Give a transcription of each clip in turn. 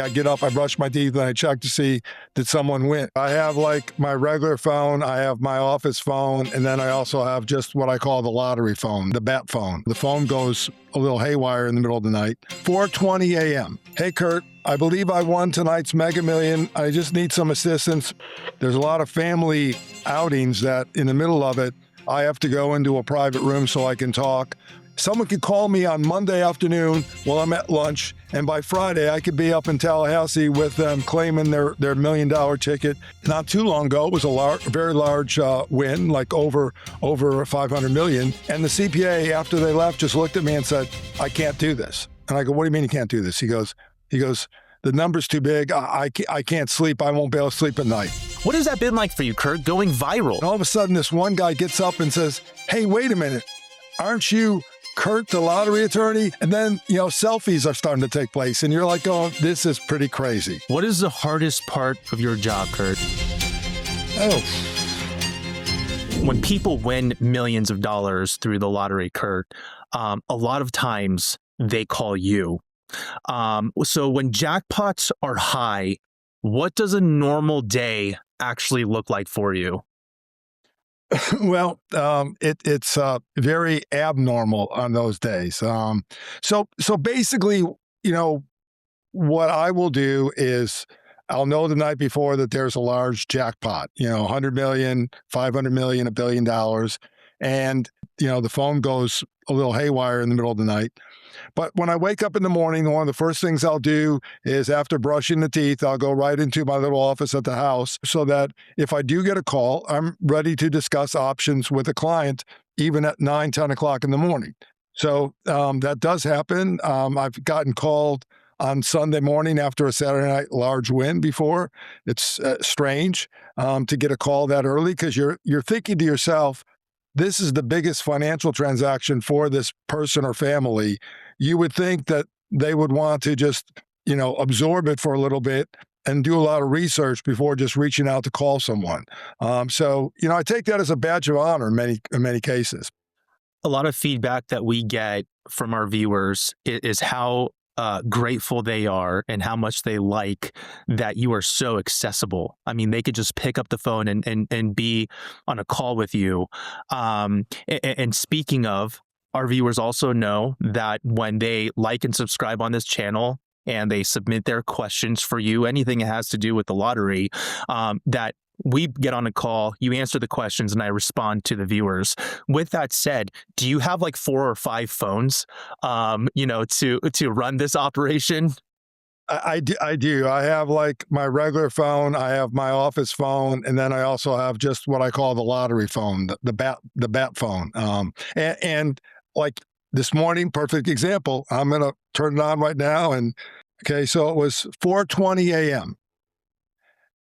I get up, I brush my teeth, and I check to see, did someone win? I have like my regular phone, I have my office phone, and then I also have just what I call the lottery phone, the bat phone. The phone goes a little haywire in the middle of the night. 4:20 a.m. Hey, Kurt, I believe I won tonight's Mega Million. I just need some assistance. There's a lot of family outings that in the middle of it, I have to go into a private room so I can talk. Someone could call me on Monday afternoon while I'm at lunch, and by Friday I could be up in Tallahassee with them claiming their $1 million ticket. Not too long ago, it was a very large win, like over 500 million. And the CPA, after they left, just looked at me and said, "I can't do this." And I go, "What do you mean you can't do this?" He goes, "The number's too big. I can't sleep. I won't be able to sleep at night." What has that been like for you, Kurt, going viral? And all of a sudden, this one guy gets up and says, "Hey, wait a minute. Aren't you Kurt, the lottery attorney?" And then, selfies are starting to take place. And you're like, "Oh, this is pretty crazy." What is the hardest part of your job, Kurt? Oh, When people win millions of dollars through the lottery, Kurt, a lot of times they call you. So when jackpots are high, what does a normal day actually look like for you? well, it's very abnormal on those days. So basically, what I will do is I'll know the night before that there's a large jackpot, 100 million, 500 million, $1 billion. And, the phone goes a little haywire in the middle of the night. But when I wake up in the morning, one of the first things I'll do is after brushing the teeth, I'll go right into my little office at the house so that if I do get a call, I'm ready to discuss options with a client, even at 9, 10 o'clock in the morning. So that does happen. I've gotten called on Sunday morning after a Saturday night large win before. It's strange to get a call that early because you're thinking to yourself, this is the biggest financial transaction for this person or family. You would think that they would want to just, absorb it for a little bit and do a lot of research before just reaching out to call someone. So I take that as a badge of honor in many cases. A lot of feedback that we get from our viewers is how grateful they are and how much they like that you are so accessible. I mean, they could just pick up the phone and be on a call with you. And speaking of, our viewers also know that when they like and subscribe on this channel and they submit their questions for you, anything that has to do with the lottery, that we get on a call, you answer the questions, and I respond to the viewers. With that said, do you have like 4 or 5 phones, to run this operation? I do. I have like my regular phone, I have my office phone, and then I also have just what I call the lottery phone, the bat phone. And like this morning, perfect example. I'm gonna turn it on right now, and okay, so it was 4:20 a.m.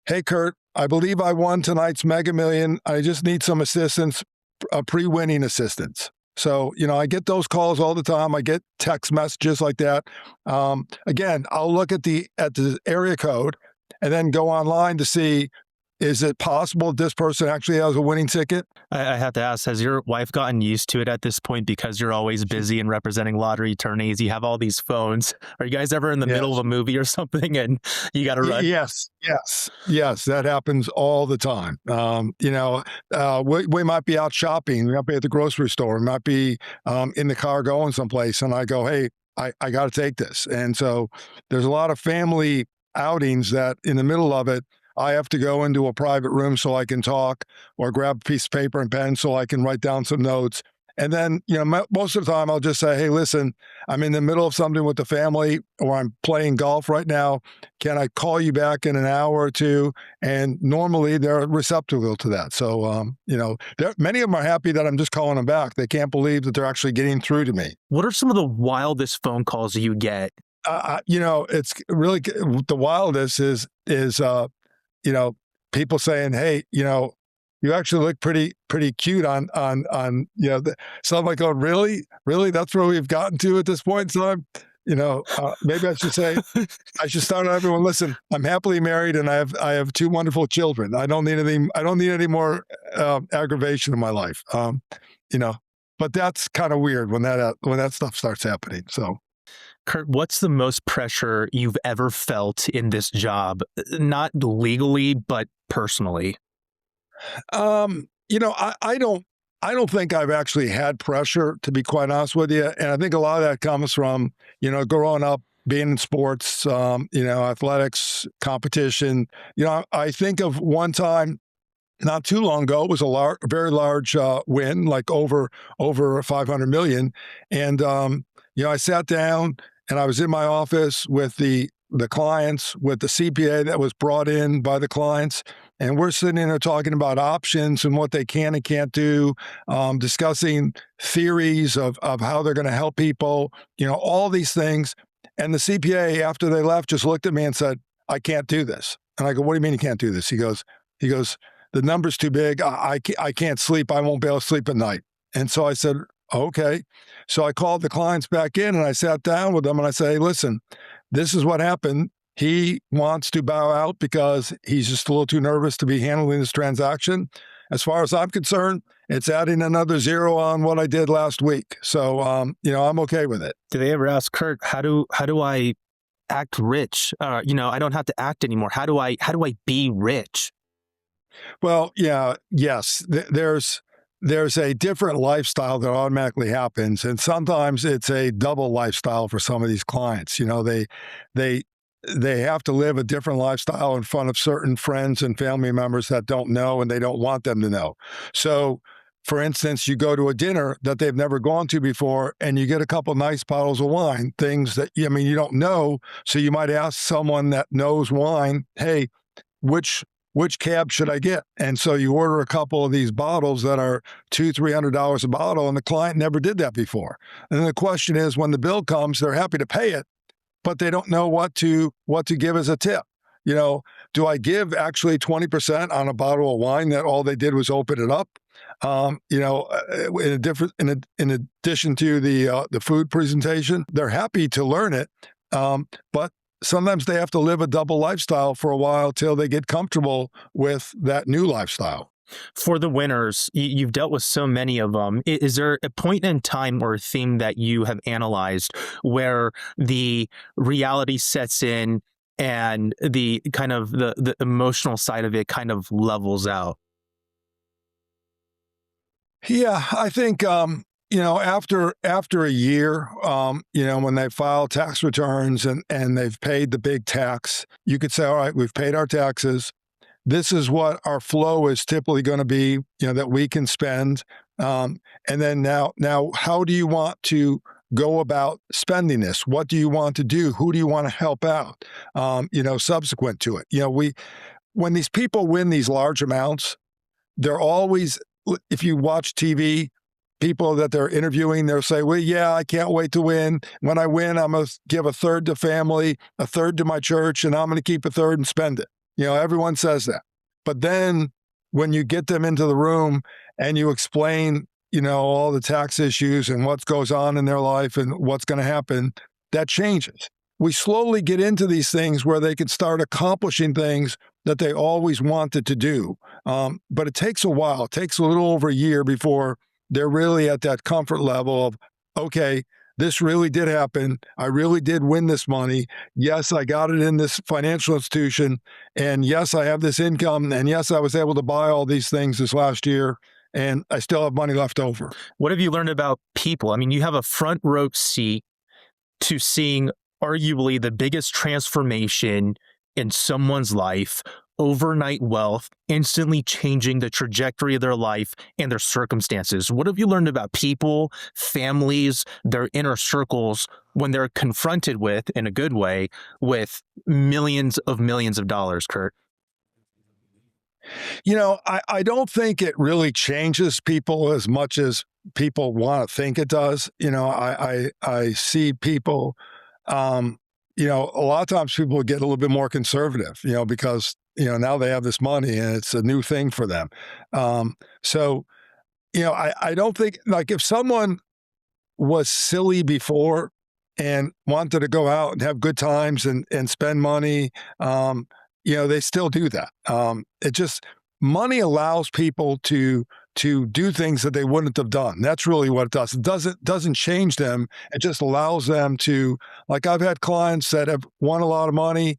Hey, Kurt, I believe I won tonight's Mega Million. I just need some assistance, pre-winning assistance. So, I get those calls all the time. I get text messages like that. Again, I'll look at the area code and then go online to see, is it possible this person actually has a winning ticket? I have to ask, has your wife gotten used to it at this point because you're always busy and representing lottery attorneys? You have all these phones. Are you guys ever in the middle of a movie or something and you got to run? Yes, that happens all the time. We might be out shopping. We might be at the grocery store. We might be in the car going someplace. And I go, hey, I got to take this. And so there's a lot of family outings that in the middle of it, I have to go into a private room so I can talk or grab a piece of paper and pen so I can write down some notes. And then, most of the time I'll just say, hey, listen, I'm in the middle of something with the family or I'm playing golf right now. Can I call you back in an hour or two? And normally they're receptive to that. So, many of them are happy that I'm just calling them back. They can't believe that they're actually getting through to me. What are some of the wildest phone calls you get? It's really, the wildest is people saying, hey, you actually look pretty cute on so I'm like, oh, really? That's where we've gotten to at this point in time. Maybe I should say, I should start on everyone. Listen, I'm happily married and I have 2 wonderful children. I don't need any more aggravation in my life. But that's kind of weird when that stuff starts happening. So. Kurt, what's the most pressure you've ever felt in this job? Not legally, but personally. I don't think I've actually had pressure, to be quite honest with you. And I think a lot of that comes from, growing up, being in sports, athletics, competition. I think of one time not too long ago, it was a very large win, like over 500 million. And I sat down and I was in my office with the clients, with the CPA that was brought in by the clients, and we're sitting in there talking about options and what they can and can't do, discussing theories of how they're going to help people, all these things. And the CPA, after they left, just looked at me and said, "I can't do this." And I go, "What do you mean you can't do this?" He goes, "The number's too big. I can't sleep. I won't be able to sleep at night." And so I said, "Okay." So I called the clients back in and I sat down with them and I said, "Hey, listen, this is what happened. He wants to bow out because he's just a little too nervous to be handling this transaction. As far as I'm concerned, it's adding another zero on what I did last week. So, I'm okay with it." Do they ever ask Kurt, how do I act rich? I don't have to act anymore. How do I be rich? Well, yeah, yes. There's a different lifestyle that automatically happens, and sometimes it's a double lifestyle for some of these clients. They they have to live a different lifestyle in front of certain friends and family members that don't know and they don't want them to know. So, for instance, you go to a dinner that they've never gone to before and you get a couple nice bottles of wine, things that you don't know. So you might ask someone that knows wine, "Hey, which cab should I get?" And so you order a couple of these bottles that are $200-300 a bottle, and the client never did that before. And then the question is, when the bill comes, they're happy to pay it, but they don't know what to give as a tip. Do I give actually 20% on a bottle of wine that all they did was open it up? In addition to the food presentation, they're happy to learn it, but sometimes they have to live a double lifestyle for a while till they get comfortable with that new lifestyle. For the winners, you've dealt with so many of them. Is there a point in time or a theme that you have analyzed where the reality sets in and the kind of the emotional side of it kind of levels Yeah, I think after a year, when they file tax returns and they've paid the big tax, you could say, "All right, we've paid our taxes. This is what our flow is typically going to be, that we can spend. And then now, how do you want to go about spending this? What do you want to do? Who do you want to help out? Subsequent to it, when these people win these large amounts, they're always, if you watch TV, people that they're interviewing, they'll say, "Well, yeah, I can't wait to win. When I win, I'm going to give a third to family, a third to my church, and I'm going to keep a third and spend it." Everyone says that. But then when you get them into the room and you explain, all the tax issues and what goes on in their life and what's going to happen, that changes. We slowly get into these things where they can start accomplishing things that they always wanted to do. But it takes a while. It takes a little over a year before they're really at that comfort level of, okay, this really did happen. I really did win this money. Yes, I got it in this financial institution. And yes, I have this income. And yes, I was able to buy all these things this last year. And I still have money left over. What have you learned about people? I mean, you have a front row seat to seeing arguably the biggest transformation in someone's life, overnight wealth, instantly changing the trajectory of their life and their circumstances. What have you learned about people, families, their inner circles when they're confronted with, in a good way, with millions of dollars, Kurt? I don't think it really changes people as much as people want to think it does. I see people, a lot of times people get a little bit more conservative, because, now they have this money and it's a new thing for them. So, I don't think, like, if someone was silly before and wanted to go out and have good times and spend money, they still do that. Money allows people to to do things that they wouldn't have done. That's really what it does. It doesn't change them. It just allows them to, like, I've had clients that have won a lot of money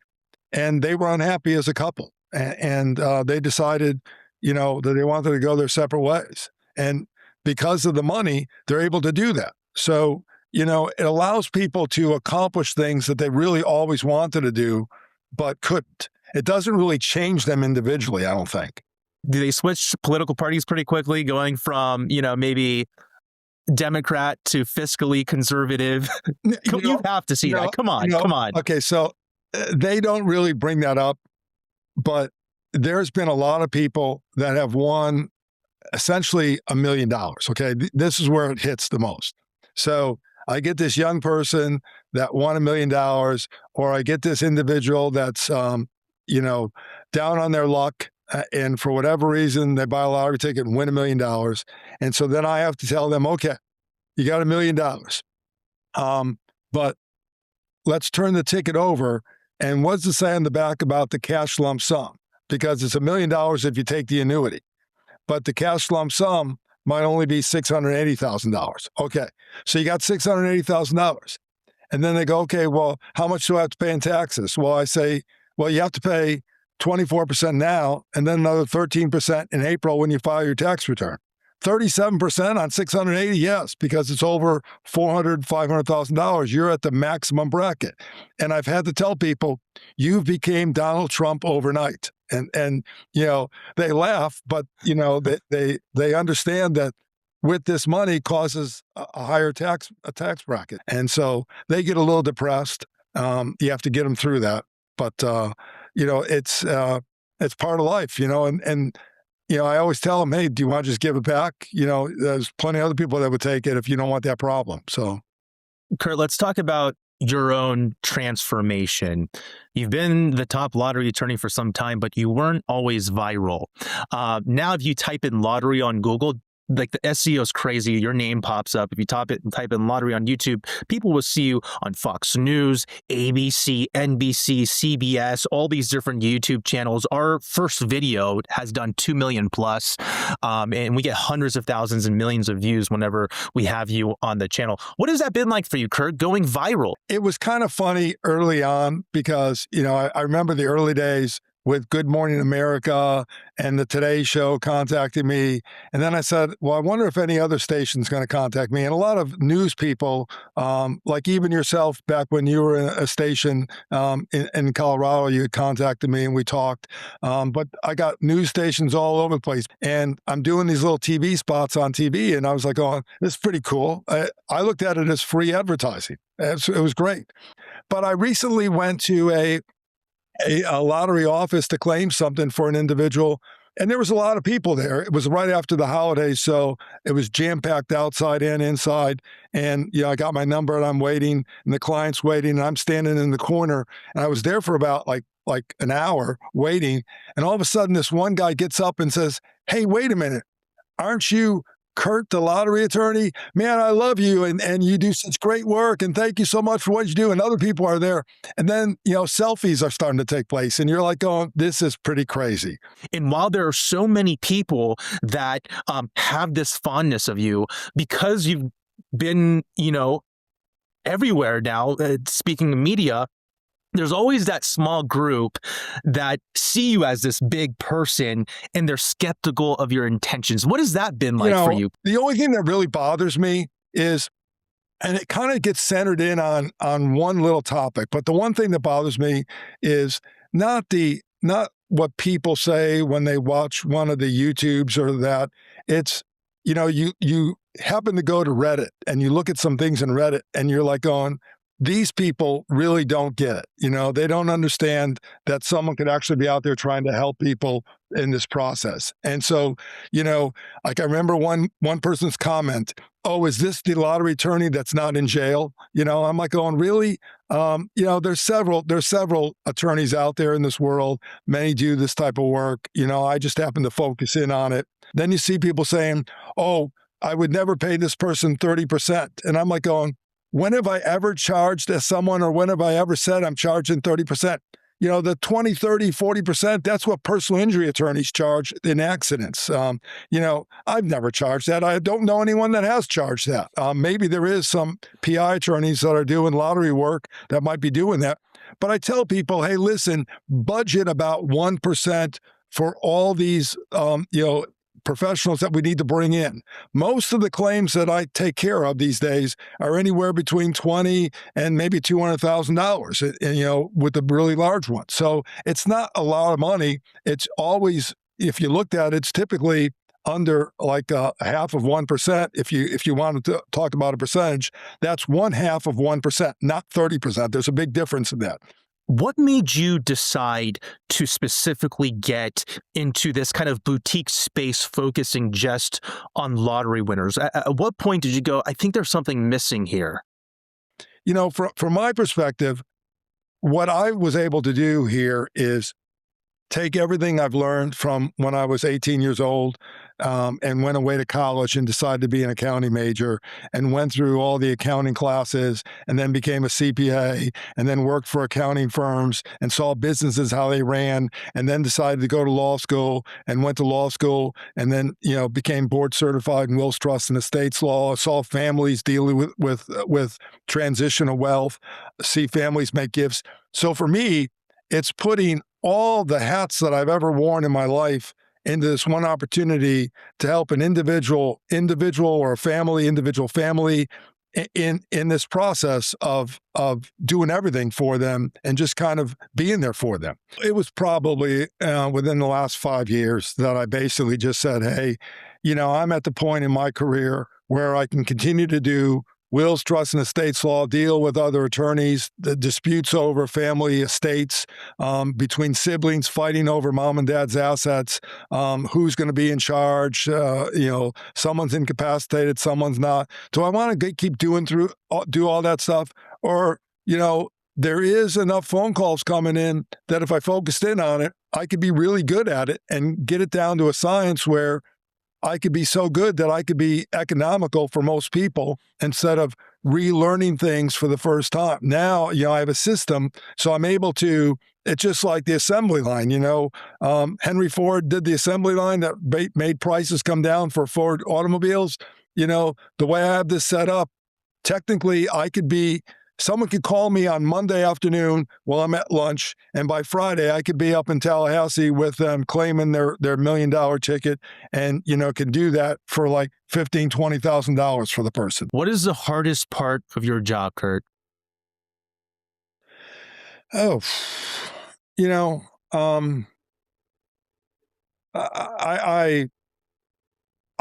and they were unhappy as a couple, and they decided, that they wanted to go their separate ways. And because of the money, they're able to do that. So, it allows people to accomplish things that they really always wanted to do, but couldn't. It doesn't really change them individually, I don't think. Do they switch political parties pretty quickly, going from, maybe Democrat to fiscally conservative? You have to see that. Come on, come on. Okay, so they don't really bring that up, but there's been a lot of people that have won essentially $1 million. Okay, this is where it hits the most. So I get this young person that won $1 million, or I get this individual that's, down on their luck. And for whatever reason, they buy a lottery ticket and win $1 million. And so then I have to tell them, okay, you got $1 million. But let's turn the ticket over. And what's it say on the back about the cash lump sum? Because it's $1 million if you take the annuity, but the cash lump sum might only be $680,000. Okay, so you got $680,000. And then they go, okay, well, how much do I have to pay in taxes? Well, I say, well, you have to pay 24% now, and then another 13% in April when you file your tax return. 37% on 680, yes, because it's over $500,000. You're at the maximum bracket. And I've had to tell people, you became Donald Trump overnight. And they laugh, but they understand that with this money causes a higher tax bracket. And so they get a little depressed. You have to get them through that. But it's part of life, and I always tell them, hey, do you want to just give it back? There's plenty of other people that would take it if you don't want that problem. So, Kurt, let's talk about your own transformation. You've been the top lottery attorney for some time, but you weren't always viral. Now, if you type in lottery on Google, like the SEO is crazy. Your name pops up. If you type in lottery on YouTube, people will see you on Fox News, ABC, NBC, CBS, all these different YouTube channels. Our first video has done 2 million plus, and we get hundreds of thousands and millions of views whenever we have you on the channel. What has that been like for you, Kurt, going viral? It was kind of funny early on because, I remember the early days with Good Morning America and the Today Show contacting me. And then I said, well, I wonder if any other station's going to contact me. And a lot of news people, like even yourself, back when you were in a station in Colorado, you had contacted me and we talked. But I got news stations all over the place. And I'm doing these little TV spots on TV. And I was like, oh, this is pretty cool. I looked at it as free advertising. It was great. But I recently went to a lottery office to claim something for an individual. And there was a lot of people there. It was right after the holidays, so it was jam-packed outside and inside. And, I got my number and I'm waiting, and the client's waiting, and I'm standing in the corner. And I was there for about like an hour waiting. And all of a sudden, this one guy gets up and says, hey, wait a minute. Aren't you Kurt, the lottery attorney? Man, I love you, and you do such great work, and thank you so much for what you do. And other people are there. And then, selfies are starting to take place, and you're like going, this is pretty crazy. And while there are so many people that have this fondness of you, because you've been, everywhere now, speaking of media, there's always that small group that see you as this big person and they're skeptical of your intentions. What has that been like for you? The only thing that really bothers me is, and it kind of gets centered in on one little topic, but the one thing that bothers me is not what people say when they watch one of the YouTubes or that. It's, you happen to go to Reddit and you look at some things in Reddit and you're like going, these people really don't get it. They don't understand that someone could actually be out there trying to help people in this process. And so, like I remember one person's comment, oh, is this the lottery attorney that's not in jail? I'm like going, really? There's several attorneys out there in this world. Many do this type of work. I just happen to focus in on it. Then you see people saying, oh, I would never pay this person 30%. And I'm like going, when have I ever charged someone, or when have I ever said I'm charging 30%? the 20, 30, 40%, that's what personal injury attorneys charge in accidents. I've never charged that. I don't know anyone that has charged that. Maybe there is some PI attorneys that are doing lottery work that might be doing that. But I tell people, hey, listen, budget about 1% for all these, professionals that we need to bring in. Most of the claims that I take care of these days are anywhere between $20 and maybe $200,000, and with the really large ones. So it's not a lot of money. It's always, if you looked at it, it's typically under like a half of 1%. If you wanted to talk about a percentage, that's 1/2 of 1%, not 30%. There's a big difference in that. What made you decide to specifically get into this kind of boutique space focusing just on lottery winners? At what point did you go, I think there's something missing here? From my perspective, what I was able to do here is take everything I've learned from when I was 18 years old, and went away to college and decided to be an accounting major and went through all the accounting classes and then became a CPA and then worked for accounting firms and saw businesses, how they ran, and then decided to go to law school and went to law school and then, became board certified in wills, trusts, and estates law, saw families dealing with transition of wealth, see families make gifts. So for me, it's putting all the hats that I've ever worn in my life into this one opportunity to help an individual or a family, individual family in this process of doing everything for them and just kind of being there for them. It was probably within the last 5 years that I basically just said, hey, I'm at the point in my career where I can continue to do wills, trusts, and estates law, deal with other attorneys, the disputes over family estates, between siblings fighting over mom and dad's assets, who's going to be in charge, someone's incapacitated, someone's not. Do I want to keep do all that stuff? Or, there is enough phone calls coming in that if I focused in on it, I could be really good at it and get it down to a science where I could be so good that I could be economical for most people instead of relearning things for the first time. Now, I have a system, so I'm able to, it's just like the assembly line, Henry Ford did the assembly line that made prices come down for Ford automobiles. The way I have this set up, technically someone could call me on Monday afternoon while I'm at lunch, and by Friday I could be up in Tallahassee with them claiming their $1 million ticket, and can do that for like $15,000, $20,000 for the person. What is the hardest part of your job, Kurt? Oh,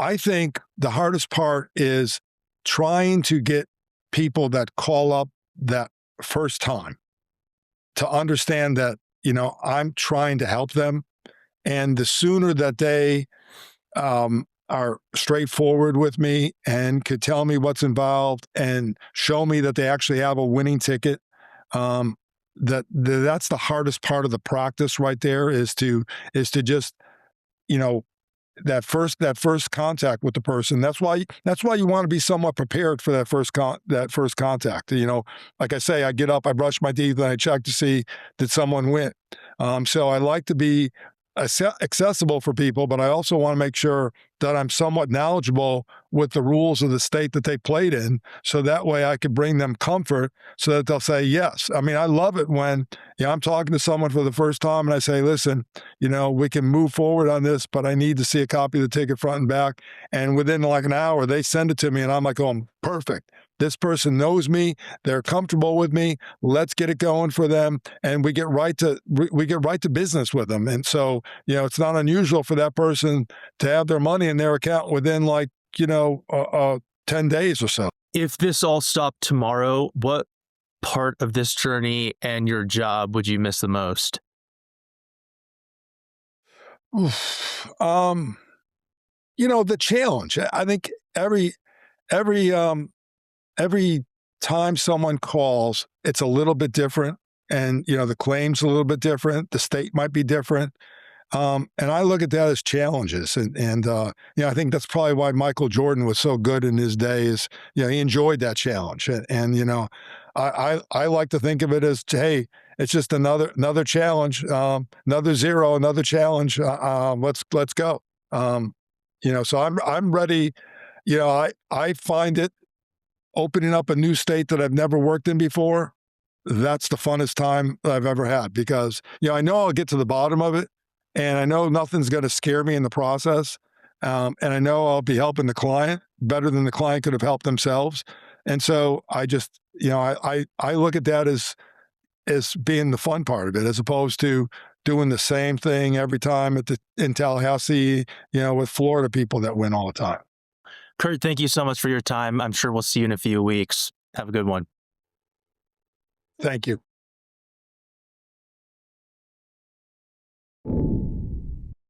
I think the hardest part is trying to get people that call up that first time to understand that, I'm trying to help them. And the sooner that they are straightforward with me and could tell me what's involved and show me that they actually have a winning ticket, that's the hardest part of the practice right there is to just, that first contact with the person. That's why you want to be somewhat prepared for that first contact. Like I say, I get up, I brush my teeth, and I check to see did someone win. So I like to be accessible for people, but I also want to make sure that I'm somewhat knowledgeable with the rules of the state that they played in, so that way I could bring them comfort so that they'll say yes. I mean, I love it when I'm talking to someone for the first time and I say, listen, we can move forward on this, but I need to see a copy of the ticket front and back. And within like an hour, they send it to me and I'm like, oh, perfect. This person knows me. They're comfortable with me. Let's get it going for them, and we get right to business with them. And so, it's not unusual for that person to have their money in their account within 10 days or so. If this all stopped tomorrow, what part of this journey and your job would you miss the most? The challenge. I think every time someone calls, it's a little bit different, and the claim's a little bit different. The state might be different, and I look at that as challenges. And I think that's probably why Michael Jordan was so good in his day. Is he enjoyed that challenge, and I like to think of it as, hey, it's just another challenge, another zero, another challenge. Let's go. So I'm ready. I find it opening up a new state that I've never worked in before. That's the funnest time I've ever had because I know I'll get to the bottom of it, and I know nothing's going to scare me in the process. And I know I'll be helping the client better than the client could have helped themselves. And so I just, I look at that as being the fun part of it, as opposed to doing the same thing every time in Tallahassee, with Florida people that win all the time. Kurt, thank you so much for your time. I'm sure we'll see you in a few weeks. Have a good one. Thank you.